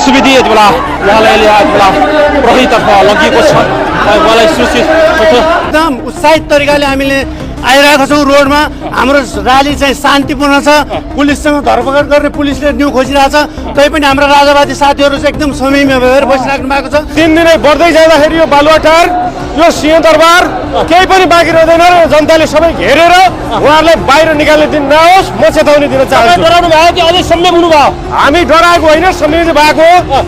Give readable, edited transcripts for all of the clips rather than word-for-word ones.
सुविधि यति बेला उहाँलाई यति बेला प्रहरीतर्फ लगिएको छ। उहाँलाई सुरक्षित एकदम उत्साहित तरिकाले हामीले आइरहेका छौँ। रोडमा हाम्रो र्याली चाहिँ शान्तिपूर्ण छ। पुलिससँग धरपकड गर्ने पुलिसले न्यू खोजिरहेछ, तैपनि हाम्रा राजावादी साथीहरू चाहिँ एकदम समयमा भएर बसिराख्नु भएको छ। दिनदिनै बढ्दै जाँदाखेरि यो बालुवाटार यो सिंहदरबार केही पनि बाँकी रहँदैन र जनताले सबै घेरेर उहाँहरूलाई बाहिर निकाल्ने दिन नहोस् म चेतावनी दिन चाहन्छु। डराउनु भयो कि अझै संयम हुनुभयो? हामी डराएको होइन, संयमित भएको।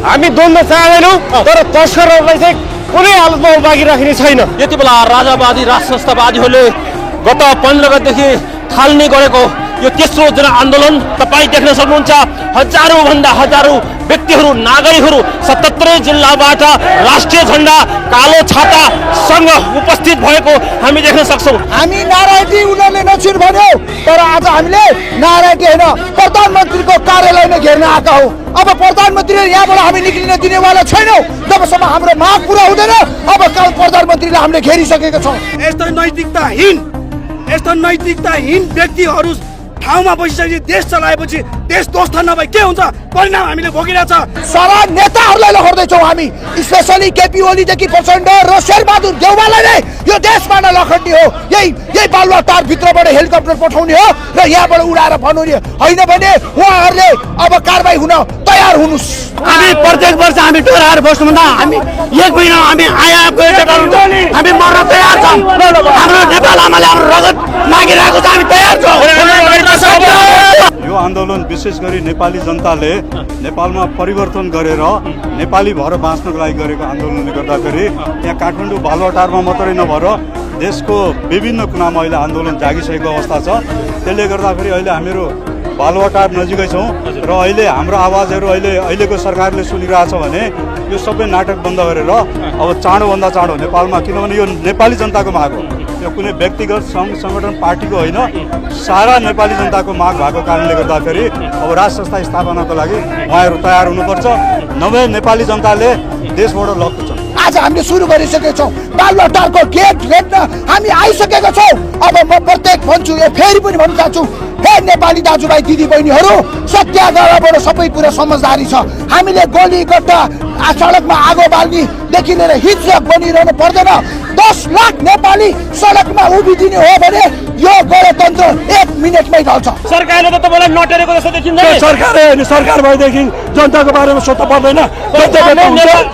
हामी द्वन्द्व चाहँदैनौँ, तर तस्करहरूलाई चाहिँ कुनै हालतमा बाँकी राख्ने छैन। यति बेला राजावादी राष्ट्रवादीहरूले गत 15 गतेदेखि थाल्ने गरेको यो तेस्रो जनआन्दोलन तपाईँ देख्न सक्नुहुन्छ। हजारौँ भन्दा हजारौँ व्यक्तिहरू, नागरिकहरू 77 जिल्लाबाट राष्ट्रिय झण्डा कालो छाता सँग उपस्थित भएको हामी देख्न सक्छौँ। हामी नारायणी उनीहरूले नछुट भन्यो, तर आज हामीले नारायणी होइन प्रधानमन्त्रीको कार्यालय नै घेर्न आएका हौ। अब प्रधानमन्त्रीले यहाँबाट हामी निक्लिन दिनेवाला छैनौँ जबसम्म हाम्रो माग पुरा हुँदैन। अब प्रधानमन्त्रीले हामीले घेरिसकेका छौँ। यस्तो नैतिकताहीन व्यक्तिहरू ठाउँमा बसिसकेपछि देश चलाएपछि देश ध्वस्त नभए के हुन्छ परिणाम हामीले भोगिरहेछ। सारा नेताहरूलाई लखड्दैछौँ हामी, स्पेसली केपी ओलीदेखि प्रचण्ड र शेरबहादुर देउवालाई नै यो देशबाट लखड्ने हो। यही बालुवाटार भित्रबाट हेलिकप्टर पठाउने हो र यहाँबाट उडाएर बनाउने होइन भने उहाँहरूले अब कारबाही हुन तयार हुनुहोस्। हामी प्रत्येक वर्ष हामी डराएर बस्नुभन्दा हामी एक महिना हामी हामी मर्न तयार छौँ। हाम्रो नेपाल आमाले हाम्रो रगत मागिरहेको छ, हामी तयार छौँ। यो आन्दोलन विशेष गरी नेपाली जनताले नेपालमा परिवर्तन गरेर नेपाली भएर बाँच्नको लागि गरेको आन्दोलनले गर्दाखेरि यहाँ काठमाडौँ बालुवाटारमा मात्रै नभएर देशको विभिन्न कुनामा अहिले आन्दोलन जागिसकेको अवस्था छ। त्यसले गर्दाखेरि अहिले हामीहरू बालुवाटार नजिकै छौँ र अहिले हाम्रो आवाजहरू अहिलेको सरकारले सुनिरहेछ भने यो सबै नाटक बन्द गरेर अब चाँडोभन्दा चाँडो नेपालमा, किनभने यो नेपाली जनताको माग हो, यो कुनै व्यक्तिगत सङ्घ सङ्गठन पार्टीको होइन, सारा नेपाली जनताको माग भएको कारणले गर्दाखेरि अब राज संस्था स्थापनाको लागि उहाँहरू तयार हुनुपर्छ, नभए नेपाली जनताले देशबाट लग्छ। आज हामीले सुरु गरिसकेका छौँ। बालुवाटारको गेट भेट्न हामी आइसकेका छौँ। अब म प्रत्येक भन्छु, यो फेरि पनि भन्न चाहन्छु, हे नेपाली दाजुभाइ दिदीबहिनीहरू, सत्याग्रहबाट सबै कुरा समझदारी छ। हामीले गोली गट्टा सडकमा आगो बाल्नेदेखि लिएर हिंसक बनिरहनु पर्दैन। 10 लाख नेपाली सडकमा उभिदिने हो भने यो गणतन्त्र 1 मिनटमै ढल्छ। सरकारले त तपाईँलाई नटेरेको जस्तो देखिन्छ। सरकारै होइन, सरकार भएदेखि जनताको बारेमा सोध्नु पर्दैन।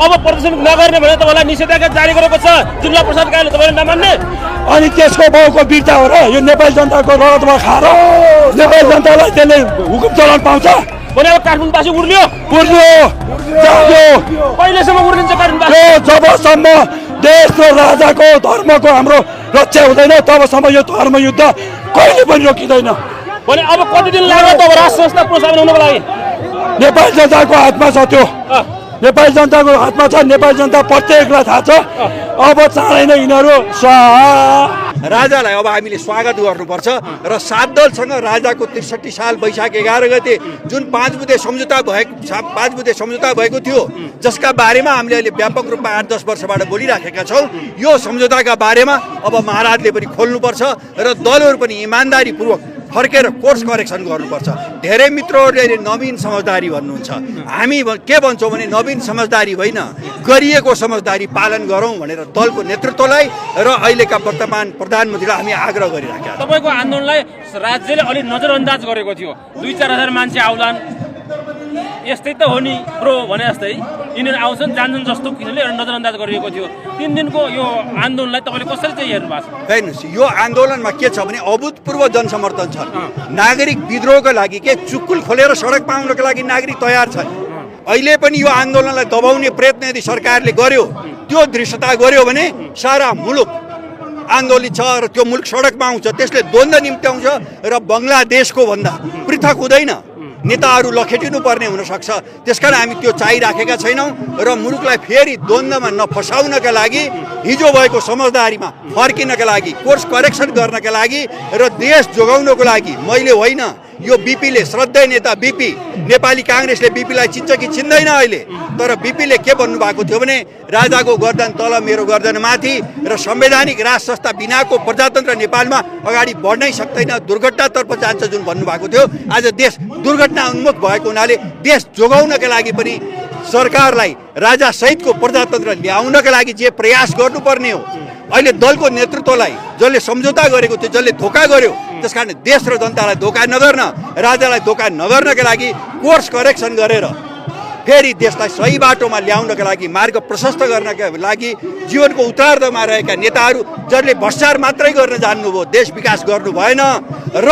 अब प्रदर्शन नगर्ने भने तपाईँलाई निषेधाज्ञा जारी गरेको छ जिल्ला प्रशासन कार्यालयले, तपाईँले नमान्ने? अनि त्यसको बाउको बिर्ता हो र यो नेपाली जनताको रगतमा खाएर नेपाली जनतालाई त्यसले हुकुम चलाउन पाउँछ भने अब काठमाडौँवासी उर्लियो कहिलेसम्म उर्लिन्छ काठमाडौँ? जबसम्म देश र राजाको धर्मको हाम्रो रक्षा हुँदैन तबसम्म यो धर्म युद्ध कहिले पनि रोकिँदैन। भने अब कति दिन लाग्यो त राष्ट्र संस्था प्रोत्साहन हुनको लागि? नेपाली जनताको हातमा छ, त्यो नेपाली जनताको हातमा छ। नेपाली जनता प्रत्येकलाई थाहा छ। अब चाँडै नै यिनीहरू राजालाई अब हामीले स्वागत गर्नुपर्छ र 7 दलसँग राजाको 63 साल वैशाख 11 गते जुन 5 बुँदे सम्झौता भएको थियो, जसका बारेमा हामीले अहिले व्यापक रूपमा 8-10 वर्षबाट बोलिराखेका छौँ। यो सम्झौताका बारेमा अब महाराजले पनि खोल्नुपर्छ र दलहरू पनि इमान्दारीपूर्वक फर्केर कोर्स करेक्सन गर्नुपर्छ। धेरै मित्रहरूले नवीन समझदारी भन्नुहुन्छ, हामी के भन्छौँ भने नवीन समझदारी होइन, गरिएको समझदारी पालन गरौँ भनेर दलको नेतृत्वलाई र अहिलेका वर्तमान प्रधानमन्त्रीलाई हामी आग्रह गरिराखेका छौँ। तपाईँको आन्दोलनलाई राज्यले अलिक नजरअन्दाज गरेको थियो, 2-4 हजार मान्छे आउलान्, यस्तै त हो नि ब्रो भने जस्तै यिनीहरू आउँछन् जान्छन् जस्तो किनले नजरअन्दाज गरिएको थियो। 3 दिनको यो आन्दोलनलाई तपाईँले कसरी चाहिँ हेर्नु भएको छ? हेर्नुहोस्, यो आन्दोलनमा के छ भने अभूतपूर्व जनसमर्थन छ। नागरिक विद्रोहको लागि के चुक्कुल खोलेर सडक पाउनको लागि नागरिक तयार छन्। अहिले पनि यो आन्दोलनलाई दबाउने प्रयत्न यदि सरकारले गर्यो, त्यो दृश्यता गर्यो भने सारा मुलुक आन्दोलित छ र त्यो मुलुक सडकमा आउँछ, त्यसले द्वन्द्व निम्त्याउँछ र बङ्गलादेशको भन्दा पृथक हुँदैन। नेताहरू लखेटिनु पर्ने हुनसक्छ, त्यसकारण हामी त्यो चाहिराखेका छैनौँ र मुलुकलाई फेरि द्वन्द्वमा नफसाउनका लागि, हिजो भएको समझदारीमा फर्किनका लागि, कोर्स करेक्सन गर्नका लागि र देश जोगाउनको लागि मैले होइन, यो बीपीले, श्रद्धेय नेता बीपी, नेपाली काङ्ग्रेसले बीपीलाई चिन्छ कि चिन्दैन अहिले, तर बीपीले के भन्नुभएको थियो भने राजाको गर्दन तल मेरो गर्दन माथि र संवैधानिक राज संस्था बिनाको प्रजातन्त्र नेपालमा अगाडि बढ्नै सक्दैन, दुर्घटनातर्फ जान्छ जुन भन्नुभएको थियो। आज देश दुर्घटना उन्मुख भएको हुनाले देश जोगाउनका लागि पनि सरकारलाई राजासहितको प्रजातन्त्र ल्याउनका लागि जे प्रयास गर्नुपर्ने हो, अहिले दलको नेतृत्वलाई जसले सम्झौता गरेको थियो, जसले धोका गर्यो, त्यसकारण देश र जनतालाई धोका नगर्न, राजालाई धोका नगर्नका लागि कोर्स करेक्सन गरेर फेरि देशलाई सही बाटोमा ल्याउनका लागि, मार्ग प्रशस्त गर्नका लागि जीवनको उत्तरार्धमा रहेका नेताहरू जसले भ्रष्टाचार मात्रै गर्न जान्नुभयो, देश विकास गर्नु भएन र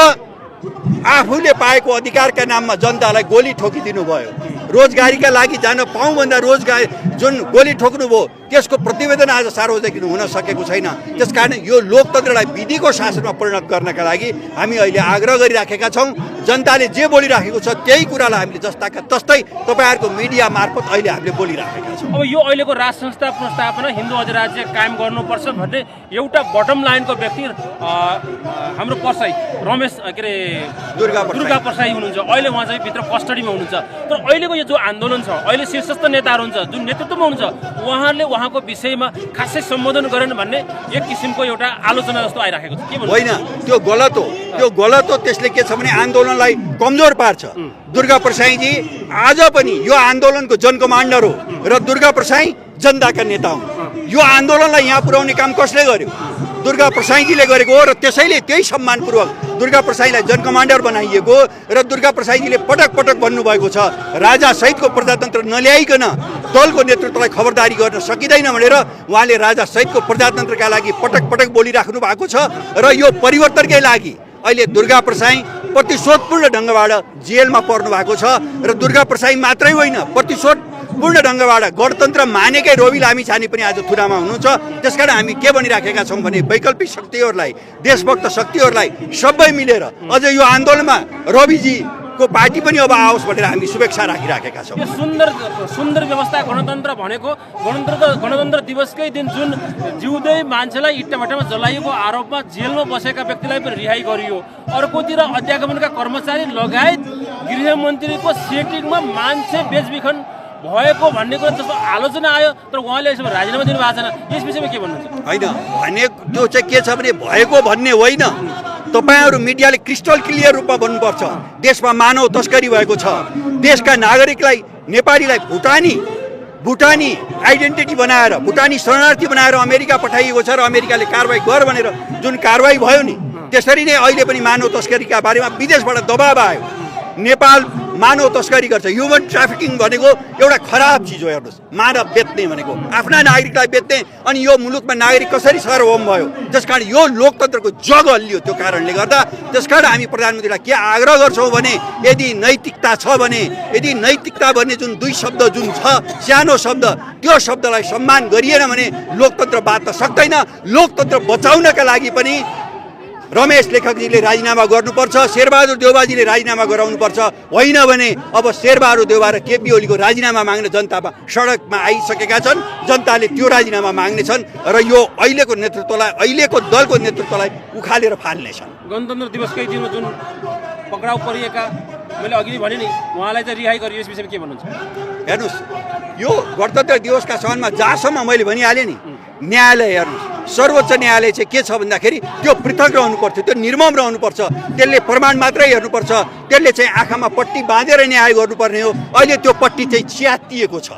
आफूले पाएको अधिकारका नाममा जनतालाई गोली ठोकिदिनु भयो। रोजगारीका लागि जान पाऊँ भन्दा रोजगार जुन गोली ठोक्नुभयो त्यसको प्रतिवेदन आज सार्वजनिक हुन सकेको छैन। त्यसकारण यो लोकतन्त्रलाई विधिको शासनमा परिणत गर्नका लागि हामी अहिले आग्रह गरिराखेका छौँ। जनताले जे बोलिराखेको छ त्यही कुरालाई हामीले जस्ताका तस्तै तपाईँहरूको मिडिया मार्फत अहिले हामीले बोलिराखेका छौँ। अब यो अहिलेको राज संस्था पुनर्स्थापना हिन्दू अधिराज्य कायम गर्नुपर्छ भन्ने एउटा बटम लाइनको व्यक्ति हाम्रो पर्साई रमेश के अरे दुर्गा पर्साई हुनुहुन्छ। अहिले उहाँ चाहिँ भित्र कस्टडीमा हुनुहुन्छ। तर अहिलेको यो जो आन्दोलन छ, अहिले शीर्षस्थ नेताहरू हुन्छ, जुन नेतृत्वमा हुनुहुन्छ, उहाँहरूले उहाँको विषयमा खासै सम्बोधन गरेन भन्ने एक किसिमको एउटा आलोचना जस्तो आइराखेको छ। के भन्नु? होइन, त्यो गलत हो, त्यो गलत हो। त्यसले के छ भने आन्दोलनलाई कमजोर पार्छ। दुर्गा प्रसाईजी आज पनि यो आन्दोलनको जन कमान्डर हो र दुर्गा प्रसाई जनताका नेता हुन्। यो आन्दोलनलाई यहाँ पुर्याउने काम कसले गर्यो? दुर्गा प्रसाईजीले गरेको हो र त्यसैले त्यही सम्मानपूर्वक दुर्गा प्रसाईलाई जन कमान्डर बनाइएको र दुर्गा प्रसाईजीले पटक पटक भन्नुभएको छ राजासहितको प्रजातन्त्र नल्याइकन दलको नेतृत्वलाई खबरदारी गर्न सकिँदैन भनेर उहाँले राजासहितको प्रजातन्त्रका लागि पटक पटक बोलिराख्नु भएको छ। र यो परिवर्तनकै लागि अहिले दुर्गा प्रसाई प्रतिशोधपूर्ण ढङ्गबाट जेलमा पर्नु भएको छ। र दुर्गा प्रसाई मात्रै होइन, प्रतिशोधपूर्ण ढङ्गबाट गणतन्त्र मानेकै रोबी लामिछाने पनि आज थुनामा हुनुहुन्छ। त्यसकारण हामी के भनिराखेका छौँ भने वैकल्पिक शक्तिहरूलाई, देशभक्त शक्तिहरूलाई सबै मिलेर अझ यो आन्दोलनमा रविजीको पार्टी पनि अब आओस् भनेर हामी शुभेच्छा राखिराखेका छौँ। यो सुन्दर व्यवस्था गणतन्त्र भनेको गणतन्त्र दिवसकै दिन जुन जिउँदै मान्छेलाई इट्टाभट्टामा जलाइएको आरोपमा जेलमा बसेका व्यक्तिलाई पनि रिहाई गरियो। अर्कोतिर अध्यागमनका कर्मचारी लगायत गृहमन्त्रीको सेटिङमा मान्छे बेचबिखन भएको भन्ने कुरा जस्तो आलोचना आयो। तर उहाँले यसमा राजीनामा दिनुभएको छैन। यस विषयमा के भन्नुहुन्छ? होइन, भने त्यो चाहिँ के छ भने भएको भन्ने होइन। तपाईँहरू मिडियाले क्रिस्टल क्लियर रूपमा भन्नुपर्छ। देशमा मानव तस्करी भएको छ। देशका नागरिकलाई, नेपालीलाई भुटानी आइडेन्टिटी बनाएर, भुटानी शरणार्थी बनाएर अमेरिका पठाइएको छ र अमेरिकाले कारवाही गर भनेर जुन कारवाही भयो नि, त्यसरी नै अहिले पनि मानव तस्करीका बारेमा विदेशबाट दबाब आयो। नेपाल मानव तस्करी गर्छ। ह्युमन ट्राफिकिङ भनेको एउटा खराब चिज हो। हेर्नुहोस्, मानव बेच्ने भनेको आफ्ना नागरिकलाई बेच्ने, अनि यो मुलुकमा नागरिक कसरी सार्वभौम भयो? त्यसकारण यो लोकतन्त्रको जग हल्लियो। त्यो कारणले गर्दा त्यसकारण हामी प्रधानमन्त्रीलाई के आग्रह गर्छौँ भने यदि नैतिकता छ भने, यदि नैतिकता भन्ने जुन दुई शब्द जुन छ, सानो शब्द, त्यो शब्दलाई सम्मान गरिएन भने लोकतन्त्र बाँच्न सक्दैन। लोकतन्त्र बचाउनका लागि पनि रमेश लेखकजीले राजीनामा गर्नुपर्छ, शेरबहादुर देउबाजीले राजीनामा गराउनुपर्छ। होइन भने अब शेरबहादुर देउबा र केपी ओलीको राजीनामा माग्न जनतामा सडकमा आइसकेका छन्। जनताले त्यो राजीनामा माग्नेछन् र यो अहिलेको नेतृत्वलाई, अहिलेको दलको नेतृत्वलाई उखालेर फाल्नेछन्। गणतन्त्र दिवसकै दिनमा जुन पक्राउ परिएका, मैले अघि भने नि उहाँलाई चाहिँ रिहाई गरियो, यस विषयमा के भन्नुहुन्छ? हेर्नुहोस्, यो गणतन्त्र दिवसका सम्बन्धमा जहाँसम्म मैले भनिहालेँ नि, न्यायालय हेर्नुहोस्, सर्वोच्च न्यायालय चाहिँ के छ भन्दाखेरि त्यो पृथक रहनुपर्छ, त्यो निर्मम रहनुपर्छ। त्यसले प्रमाण मात्रै हेर्नुपर्छ। त्यसले चाहिँ आँखामा पट्टी बाँधेर न्याय गर्नुपर्ने हो। अहिले त्यो पट्टी चाहिँ च्यातिएको छ।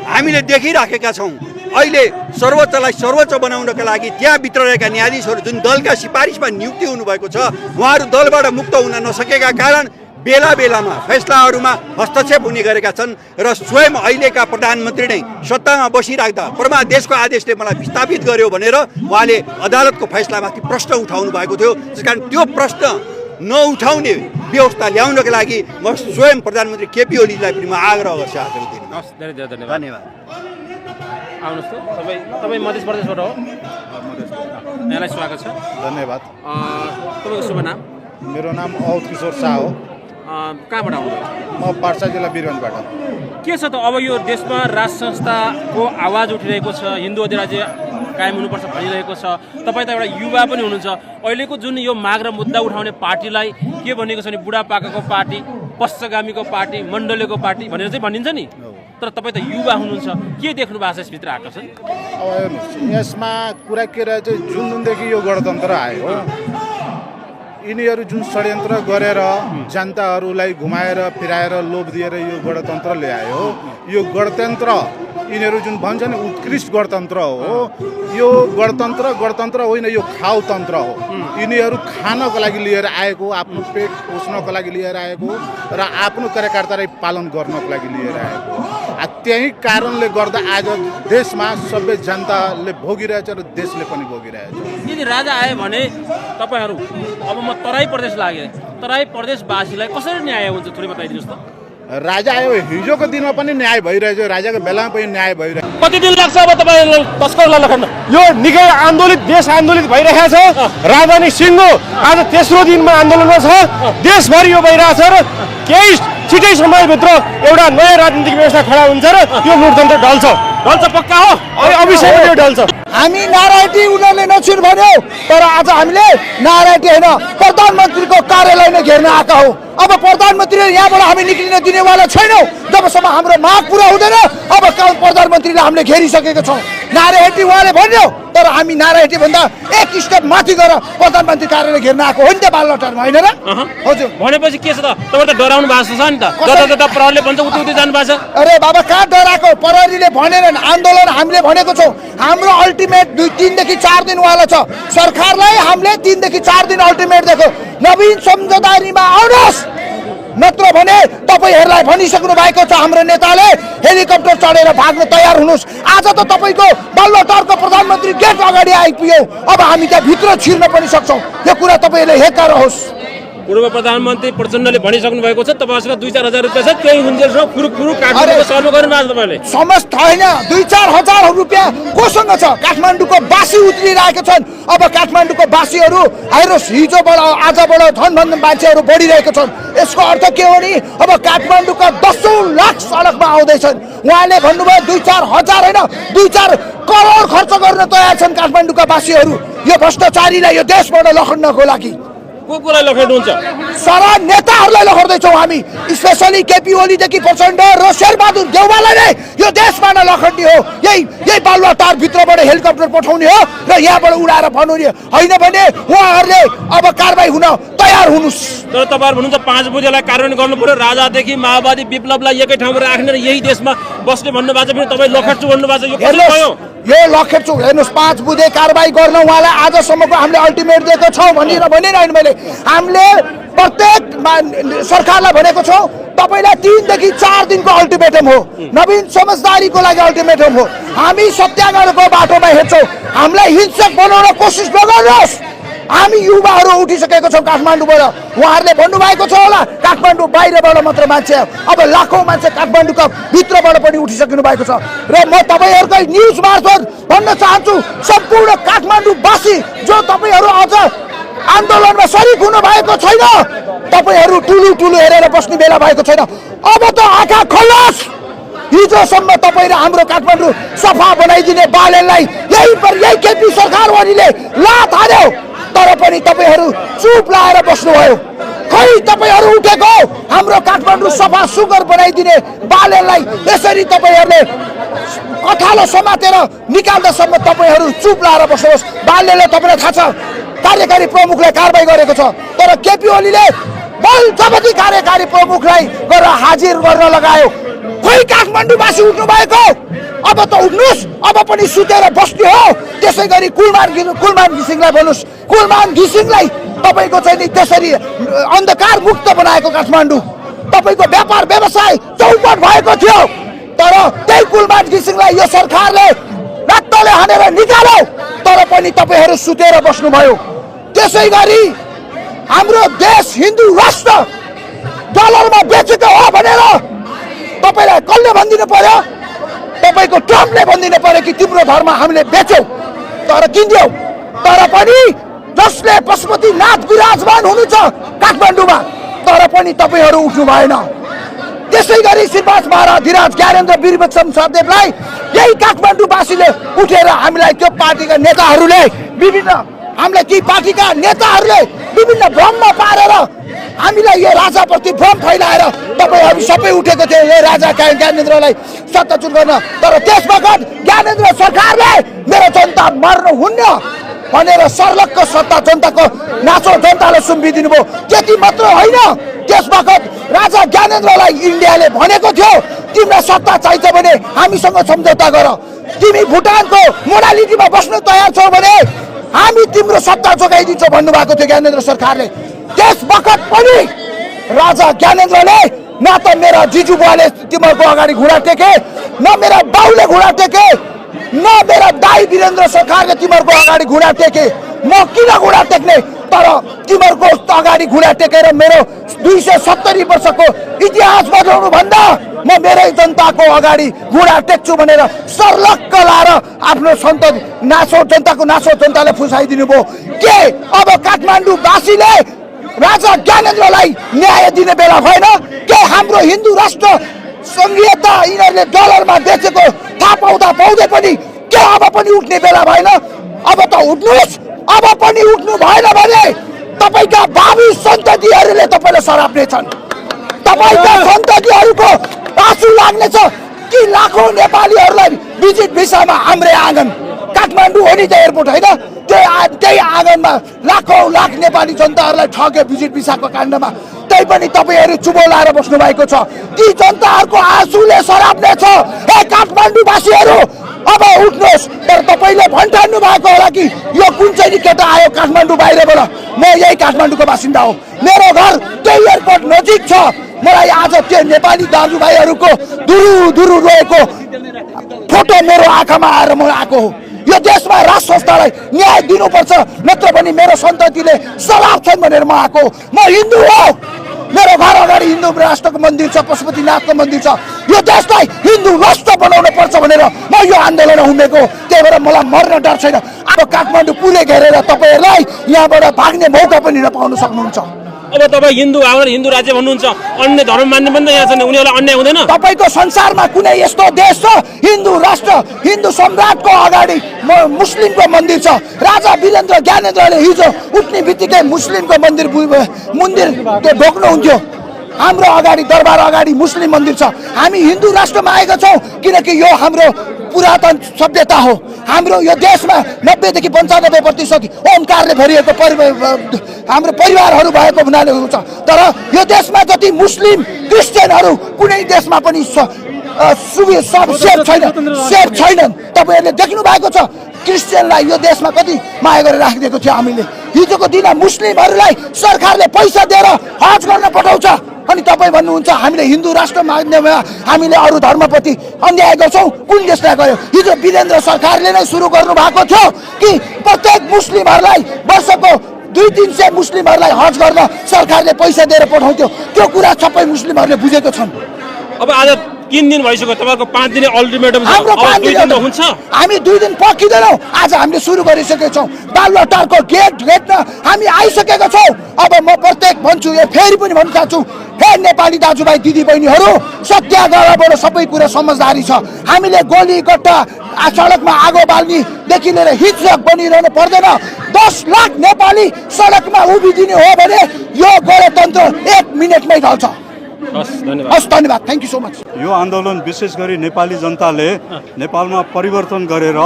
हामीले देखिराखेका छौँ। अहिले सर्वोच्चलाई सर्वोच्च बनाउनका लागि त्यहाँभित्र रहेका न्यायाधीशहरू जुन दलका सिफारिसमा नियुक्ति हुनुभएको छ, उहाँहरू दलबाट मुक्त हुन नसकेका कारण बेला बेलामा फैसलाहरूमा हस्तक्षेप हुने गरेका छन्। र स्वयं अहिलेका प्रधानमन्त्री नै सत्तामा बसिराख्दा परमादेशको आदेशले मलाई विस्थापित गर्यो भनेर उहाँले अदालतको फैसलामाथि प्रश्न उठाउनु भएको थियो। त्यसकारण त्यो प्रश्न नउठाउने व्यवस्था ल्याउनका लागि म स्वयं प्रधानमन्त्री केपी ओलीलाई पनि म आग्रह गर्छु आजको दिनमा। धेरै धेरै धन्यवाद। धन्यवाद। आउनुहोस् त, तपाईँ मध्य प्रदेशबाट हो? यहाँलाई स्वागत छ। धन्यवाद। तपाईँको शुभ नाम? मेरो नाम औध किशोर शाह हो। कहाँबाट आउनुभयो? म पर्सा जिल्ला बिरगन्जबाट। के छ त अब यो देशमा राज संस्थाको आवाज उठिरहेको छ, हिन्दू अधिराज्य कायम हुनुपर्छ भनिरहेको छ। तपाईँ त एउटा युवा पनि हुनुहुन्छ। अहिलेको जुन यो माग र मुद्दा उठाउने पार्टीलाई के भनेको छ भने बुढापाकाको पार्टी, पश्चगामीको पार्टी, मण्डलेको पार्टी भनेर चाहिँ भनिन्छ नि। तर तपाईँ त युवा हुनुहुन्छ, के देख्नु भएको छ यसभित्र आकर्षण? अब हेर्नुहोस्, यसमा कुरा के रहेछ, जुन दिनदेखि यो गणतन्त्र आयो यिनीहरू जुन षड्यन्त्र गरेर जनताहरूलाई घुमाएर फिराएर लोभ दिएर यो गणतन्त्र ल्यायो, यो गणतन्त्र यिनीहरू जुन भन्छ नि उत्कृष्ट गणतन्त्र हो, यो गणतन्त्र होइन, यो खाउतन्त्र हो। यिनीहरू खानको लागि लिएर आएको, आफ्नो पेट पोस्नको लागि लिएर आएको र आफ्नो कार्यकर्तालाई पालन गर्नको लागि लिएर आएको। त्यही कारणले गर्दा आज देशमा सबै जनताले भोगिरहेछ र देशले पनि भोगिरहेछ। यदि राजा आयो भने तपाईँहरू, अब म तराई प्रदेश लागेँ, तराई प्रदेशवासीलाई कसरी न्याय हुन्छ थोरै बताइदिनुहोस् त। राजा आयो, हिजोको दिनमा पनि न्याय भइरहेछ, राजाको बेलामा पनि न्याय भइरहेछ। कति दिन लाग्छ अब तपाईँ तस्करलाई लखन? यो निकै आन्दोलित, देश आन्दोलित भइरहेको छ। राजधानी सिङ्गो आज तेस्रो दिनमा आन्दोलनमा छ। देशभरि यो भइरहेछ र केही छिटै समयभित्र एउटा नयाँ राजनीतिक व्यवस्था खडा हुन्छ र यो लोकतन्त्र ढल्छ पक्का हो। अभिषेक यो ढल्छ। हामी नारायणी उनीहरूले नछुट भन्यो, तर आज हामीले नारायणी होइन प्रधानमन्त्रीको कार्यालय नै घेर्न आएका हौ। अब प्रधानमन्त्रीले यहाँबाट हामी निक्लिन दिनेवाला छैनौँ जबसम्म हाम्रो माग पुरा हुँदैन। अब प्रधानमन्त्रीले हामीले घेरिसकेका छौँ। नारायणी उहाँले भन्यो, तर हामी नारायणी भन्दा एक स्टेप माथि गएर प्रधानमन्त्री कार्यालय घेर्न आएको हो नि त बालुवाटारमा, होइन र? हजुर। भनेपछि के छ त, तपाईँ त डराउनु भएको छ नि त, जता प्रहरीले भन्छ उति जानु भएको छ। अरे बाबा कहाँ डराएको, प्रहरीले भनेर आन्दोलन हामीले भनेको छौँ। हाम्रो अल्टिमेट 3 देखि 4 दिनवाला छ। सरकारलाई हामीले 3 देखि 4 दिन अल्टिमेट दिएको। नवीन सम्झौतामा आउनुहोस्, नत्र भने तपाईँहरूलाई भनिसक्नु भएको छ हाम्रो नेताले, हेलिकप्टर चढेर भाग्न तयार हुनुहोस्। आज त तपाईँको बालुवाटारको प्रधानमन्त्री गेट अगाडि आइपुग्यो, अब हामी त्यहाँ भित्र छिर्न पनि सक्छौँ। यो कुरा तपाईँहरूले हेक्का रहोस्। पूर्व प्रधानमन्त्री प्रचण्डले भनिसक्नु भएको छ तपाईँसँग 2-4 हजार रुपियाँ छ, त्यही हुन्जेलसम्म फुरुक काठमाडौँको सर्वे गर्नुभएको छ तपाईँले। समस्त होइन, 2-4 हजार रुपियाँ कोसँग छ? काठमाडौँको बासी उत्रिरहेका छन्। अब काठमाडौँको बासीहरू हेर्नुहोस्, हिजोबाट आजबाट झन् मान्छेहरू बढिरहेका छन्। यसको अर्थ के हो नि, अब काठमाडौँका 10औं लाख सडकमा आउँदैछन्। उहाँले भन्नुभयो 2-4 हजार होइन, 2-4 करोड खर्च गर्न तयार छन् काठमाडौँका बासीहरू यो भ्रष्टाचारीलाई यो देशबाट लखड्नको लागि। को कोलाई लखेड्नुहुन्छ? सारा नेताहरूलाई लखड्दैछौँ हामी, स्पेसली केपी ओलीदेखि प्रचण्ड र शेरबहादुर देउवालाई नै यो देशबाट लखड्ने हो। यही बालुवाटार भित्रबाट हेलिकप्टर पठाउने हो र यहाँबाट उडाएर बनाउने होइन भने उहाँहरूले अब कारबाही हुन तयार हुनुहोस्। तर तपाईँहरू भन्नुहुन्छ 5 बुँदेलाई कार्यान्वयन गर्नु पर्यो, राजादेखि माओवादी विप्लवलाई एकै ठाउँमा राख्ने र यही देशमा बस्ने भन्नुभएको छ। फेरि तपाईँ लखेड्छु भन्नुभएको छ, यो कसरी भयो? यो लखेड्छु हेर्नुहोस्, 5 बुँदे कारबाही गर्न उहाँलाई आजसम्मको हामीले अल्टिमेट दिएको छौँ भनिरहेन मैले। हामीले प्रत्येक सरकारलाई भनेको छौँ तपाईँलाई 3 देखि 4 दिनको अल्टिमेटम हो, नवीन समझदारीको लागि अल्टिमेटम हो। हामी सत्याग्रहको बाटोमा हिँड्छौँ, हामीलाई हिंसक बनाउन कोसिस नगर्नुहोस्। हामी युवाहरू उठिसकेको छौँ काठमाडौँबाट। उहाँहरूले भन्नुभएको छ होला काठमाडौँ बाहिरबाट मात्र मान्छे, अब लाखौँ मान्छे काठमाडौँका भित्रबाट पनि उठिसक्नु भएको छ। र म तपाईँहरूकै न्युज मार्फत भन्न चाहन्छु, सम्पूर्ण काठमाडौँवासी जो तपाईँहरू अझ आन्दोलनमा सरिक हुनु भएको छैन, तपाईँहरू ठुलो हेरेर बस्ने बेला भएको छैन। अब त आँखा खोल्नुहोस्। हिजोसम्म तपाईँले हाम्रो काठमाडौँ सफा बनाइदिने बालनलाई यही केपी सरकारवालीले लात हाल्यो, तर पनि तपाईँहरू चुप लाएर बस्नुभयो। खै तपाईँहरू उठेको हाम्रो काठमाडौँ सफा सुग्घर बनाइदिने बालनलाई यसरी तपाईँहरूले कथालो समातेर निकाल्दासम्म तपाईँहरू चुप लाएर बस्नुहोस्। बालनले तपाईँलाई थाहा छ कार्यकारी प्रमुखलाई कारबाही गरेको छ, तर केपी ओलीले बल जबती कार्यकारी प्रमुखलाई गरेर हाजिर गर्न लगायो। खोइ काठमाडौँवासी उठ्नु भएको, अब त उठ्नुहोस्। अब पनि सुतेर बस्ने हो। त्यसै गरी कुलमान घिसिङलाई भन्नुहोस्, कुलमान घिसिङलाई तपाईँको चाहिँ नि त्यसरी अन्धकार मुक्त बनाएको काठमाडौँ तपाईँको व्यापार व्यवसाय चौपट भएको थियो, तर त्यही कुलमान घिसिङलाई यो सरकारले रत्तले हानेर निकाल्यो, तर पनि तपाईँहरू सुतेर बस्नुभयो। त्यसै गरी हाम्रो देश हिन्दू राष्ट्र डलरमा बेचेको हो भनेर तपाईँलाई कसले भनिदिनु पर्यो? तपाईँको ट्रम्पले भनिदिनु पर्यो कि तिम्रो धर्म हामीले बेच्यौँ, तर किन्यौँ। तर पनि जसले पशुपतिनाथ विराजमान हुनुहुन्छ काठमाडौँमा, तर पनि तपाईँहरू उठ्नु भएन। त्यसै गरी श्रीपाद महाराज धीराज ज्ञानेन्द्र वीरबक्सम सरदेवलाई यही काठमाडौँवासीले उठेर हामीलाई त्यो पार्टीका नेताहरूले हामीलाई ती पार्टीका नेताहरूले विभिन्न भ्रममा पारेर हामीलाई यो राजाप्रति भ्रम फैलाएर तपाईँहरू सबै उठेको थियो यो राजा ज्ञानेन्द्रलाई सत्ताच्युत गर्न। तर त्यसवखत ज्ञानेन्द्र सरकारले मेरो जनता मर्नुहुन्न, भनेर सर्लक्क सत्ता जनताको नाचो जनताले सुम्पिदिनु भयो। त्यति मात्र होइन, त्यस बखत राजा ज्ञानेन्द्रलाई इन्डियाले भनेको थियो तिमीलाई सत्ता चाहिन्छ भने हामीसँग सम्झौता गर, तिमी भुटानको मोडालिटीमा बस्न तयार छौ भने हामी तिम्रो सत्ता जोगाइदिन्छौँ भन्नुभएको थियो ज्ञानेन्द्र सरकारले। त्यस बखत पनि राजा ज्ञानेन्द्रले न त मेरा जिजु बुवाले तिमीहरूको अगाडि घुँडा टेके, न मेरा बाउले घुँडा टेके, न मेरा दाई वीरेन्द्र सरकारले तिमीहरूको अगाडि घुँडा टेके। म किन घुँडा टेक्ने, तर तिमीहरूको अगाडि घुँडा टेकेर मेरो 270 वर्षको इतिहास बदलाउनु भन्दा म मेरै जनताको अगाडि घुँडा टेक्छु भनेर सर्लक्क लाएर आफ्नो सन्तति नासो जनताको नासो जनताले फुसाइदिनु भयो। के अब काठमाडौँवासीले राजा ज्ञानेन्द्रलाई न्याय दिने बेला भएन? के हाम्रो हिन्दू राष्ट्र संघीयता यिनीहरूले डलरमा बेचेको थाहा पाउँदा पाउँदै पनि के अब पनि उठ्ने बेला भएन? अब त उठ्नुहोस्, अब पनि उठ्नु भएन भने तपाईँका भावी सन्ततिहरूले तपाईँलाई सराप्नेछन्। तपाईँका सन्ततिहरूको आँसु लाग्नेछ कि लाखौँ नेपालीहरूलाई भिजिट भिसामा हाम्रै आँगन काठमाडौँ हो नि त एयरपोर्ट होइन, त्यही आँगनमा लाख नेपाली जनताहरूलाई ठग्यो भिजिट भिसाको काण्डमा। त्यही पनि तपाईँहरू चुबो लाएर बस्नु भएको छ। ती जनताहरूको आँसुले सराप्ने छ। हे काठमाडौँवासीहरू अब उठ्नुहोस्। तर तपाईँले भन्ठान्नु भएको होला कि यो कुन चाहिँ केटा आयो काठमाडौँ बाहिरबाट, म यही काठमाडौँको बासिन्दा हो, मेरो घर त्यही एयरपोर्ट नजिक छ। मलाई आज त्यो नेपाली दाजुभाइहरूको दुरु रोएको फोटो मेरो आँखामा आएर म आएको हो। यो देशमा राज संस्थालाई न्याय दिनुपर्छ, नत्र भने मेरो सन्ततिले सलाप्छन् भनेर म आएको। म हिन्दू हो, मेरो घर अगाडि हिन्दू राष्ट्रको मन्दिर छ, पशुपतिनाथको मन्दिर छ। यो देशलाई हिन्दू राष्ट्र बनाउनु पर्छ भनेर म यो आन्दोलन हुमेको। त्यही भएर मलाई मर्न डर छैन। अब काठमाडौँ पुरै घेरेर तपाईँहरूलाई यहाँबाट भाग्ने मौका पनि नपाउन सक्नुहुन्छ। अब तपाईँ हिन्दू आएर हिन्दू राज्य भन्नुहुन्छ, अन्य धर्म मान्ने पनि त यहाँ छन्, उनीहरूलाई अन्याय हुँदैन? तपाईँको संसारमा कुनै यस्तो देश छ हिन्दू राष्ट्र हिन्दू सम्राटको अगाडि मुस्लिमको मन्दिर छ? राजा वीरेन्द्र ज्ञानेन्द्रले हिजो उठ्ने बित्तिकै मुस्लिमको मन्दिर त्यो ढोक्नुहुन्थ्यो। हाम्रो अगाडि दरबार अगाडि मुस्लिम मन्दिर छ। हामी हिन्दू राष्ट्रमा आएका छौँ किनकि यो हाम्रो पुरातन सभ्यता हो। हाम्रो यो देशमा 90 देखि 95% ओमकारले भरिएको हाम्रो परिवारहरू भएको हुनाले हुन्छ। तर यो देशमा जति मुस्लिम क्रिस्चियनहरू कुनै देशमा पनि सेफ छैनन्। तपाईँहरूले देख्नु भएको छ क्रिस्चियनलाई यो देशमा कति माया गरेर राखिदिएको थियो हामीले। हिजोको दिन मुस्लिमहरूलाई सरकारले पैसा दिएर हज गर्न पठाउँछ अनि तपाईँ भन्नुहुन्छ हामीले हिन्दू राष्ट्र मान्यमा हामीले अरू धर्मप्रति अन्याय गर्छौँ। कुन देशलाई गर्यो? हिजो वीरेन्द्र सरकारले नै सुरु गर्नु भएको थियो कि प्रत्येक मुस्लिमहरूलाई वर्षको 200-300 मुस्लिमहरूलाई हज गर्न सरकारले पैसा दिएर पठाउँथ्यो। त्यो कुरा सबै मुस्लिमहरूले बुझेको छन्। अब आज 3 दिन भइसक्यो, तपाईँको 5 दिने अल्टिमेटम छ। हाम्रो 5 दिन हुन्छ, हामी 2 दिन पर्खिँदैनौँ। आज हामीले सुरु गरिसकेका छौँ। बालुवाटारको गेटमा हामी आइसकेका छौँ। अब म प्रत्येक भन्छु, यो फेरि पनि भन्न चाहन्छु, हे नेपाली दाजुभाइ दिदी बहिनीहरू, सत्याग्रहबाट सबै कुरा समझदारी छ। हामीले गोली गट्टा सडकमा आगो बाल्नेदेखि लिएर हिंसक बनिरहनु पर्दैन। 10 लाख नेपाली सडकमा उभिदिने हो भने यो गणतन्त्र 1 मिनटमै ढल्छ। हस्, धन्यवाद, थ्याङ्क यू सो मच। यो आन्दोलन विशेष गरी नेपाली जनताले नेपालमा परिवर्तन गरेर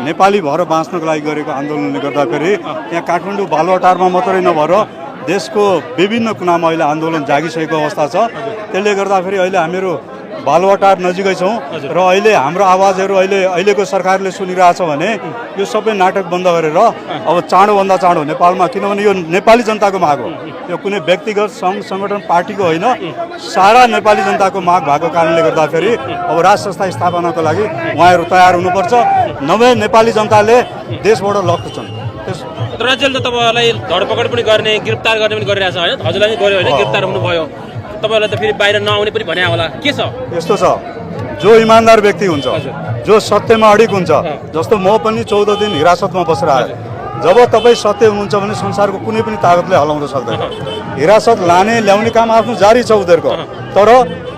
नेपाली भएर बाँच्नको लागि गरेको आन्दोलनले गर्दाखेरि यहाँ काठमाडौँ बालुवाटारमा मात्रै नभएर देशको विभिन्न कुनामा अहिले आन्दोलन जागिसकेको अवस्था छ। त्यसले गर्दाखेरि अहिले हामीहरू बालुवाटार नजिकै छौँ र अहिले हाम्रो आवाजहरू अहिलेको सरकारले सुनिरहेछ भने यो सबै नाटक बन्द गरेर अब चाँडोभन्दा चाँडो नेपालमा, किनभने यो नेपाली जनताको माग हो, यो कुनै व्यक्तिगत सङ्घ सङ्गठन पार्टीको होइन, सारा नेपाली जनताको माग भएको कारणले गर्दाखेरि अब राज संस्था स्थापनाको लागि उहाँहरू तयार हुनुपर्छ। नभए नेपाली जनताले देशबाट लग्छन्। राज्यले त तपाईँलाई धरपकड पनि गर्ने, गिरफ्तार गर्ने पनि गरिरहेछ होइन? हजुरलाई पनि गर्यो होइन, गिरफ्तार हुनुभयो। तपाईँलाई त फेरि बाहिर नआउने पनि भने होला, के छ? यस्तो छ, जो इमान्दार व्यक्ति हुन्छ, जो सत्यमा अडिक हुन्छ, जस्तो म पनि 14 दिन हिरासतमा बसेर आएँ। जब तपाईँ सत्य हुनुहुन्छ भने संसारको कुनै पनि तागतले हलाउन सक्दैन। हिरासत लाने ल्याउने काम आफ्नो जारी छ उनीहरूको। तर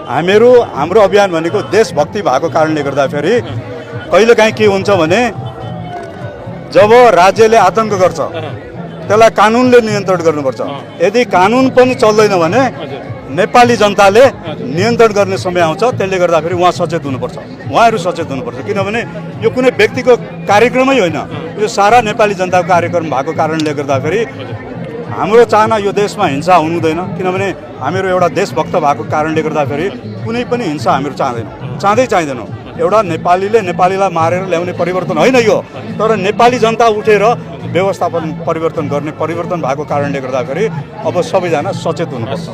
हाम्रो अभियान भनेको देशभक्ति भएको कारणले गर्दाखेरि कहिलेकाहीँ के हुन्छ भने जब राज्यले आतङ्क गर्छ त्यसलाई कानुनले नियन्त्रण गर्नुपर्छ। यदि कानुन पनि चल्दैन भने नेपाली जनताले नियन्त्रण गर्ने समय आउँछ। त्यसले गर्दाखेरि उहाँ सचेत हुनुपर्छ, उहाँहरू सचेत हुनुपर्छ। किनभने यो कुनै व्यक्तिको कार्यक्रमै होइन, यो सारा नेपाली जनताको कार्यक्रम भएको कारणले गर्दाखेरि हाम्रो चाहना यो देशमा हिंसा हुनु हुँदैन। किनभने हामीहरू एउटा देशभक्त भएको कारणले गर्दाखेरि कुनै पनि हिंसा हामीहरू चाहँदैनौँ। एउटा नेपालीले नेपालीलाई मारेर ल्याउने परिवर्तन होइन यो, तर नेपाली जनता उठेर व्यवस्थापन परिवर्तन गर्ने परिवर्तन भएको कारणले गर्दाखेरि अब सबैजना सचेत हुनुपर्छ।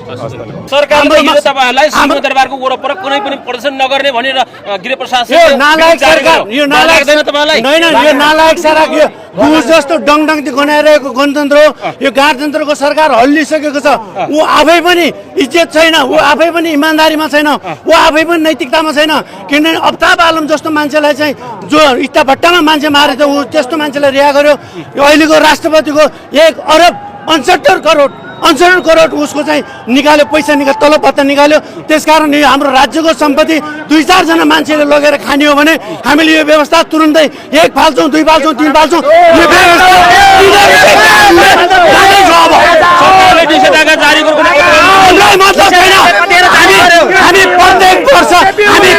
सरकारले हिजो तपाईहरुलाई सिंहदरबारको वरपर कुनै पनि प्रदर्शन नगर्ने भनेर गृह प्रशासन यो नालायक सरकार, यो नालायक तपाईलाई होइन, यो नालायक सरकार, यो घुस जस्तो डङडङती गनाइरहेको गणतन्त्र हो। यो गणतन्त्रको सरकार हल्लिसकेको छ। ऊ आफै पनि इज्जत छैन, ऊ आफै पनि इमान्दारीमा छैन, ऊ आफै पनि नैतिकतामा छैन। किनभने अफ्ताब आलम जस्तो मान्छेलाई चाहिँ जो इट्टा भट्टामा मान्छे मारे ऊ त्यस्तो मान्छेलाई रिहा गर्यो। अहिलेको राष्ट्रपतिको 1 अरब 69 करोड उसको चाहिँ निकाल्यो, पैसा निकाल्यो, तलब भत्ता निकाल्यो। त्यसकारण यो हाम्रो राज्यको सम्पत्ति 2-4 जना मान्छेले लगेर खाने हो भने हामीले यो व्यवस्था तुरुन्तै 1 फाल्छौँ, 2 फाल्छौँ, 3 फाल्छौँ। यो व्यवस्था सरकारले निषेधाज्ञा जारी गरेको मतलब छैन। हामी प्रत्येक वर्ष हामी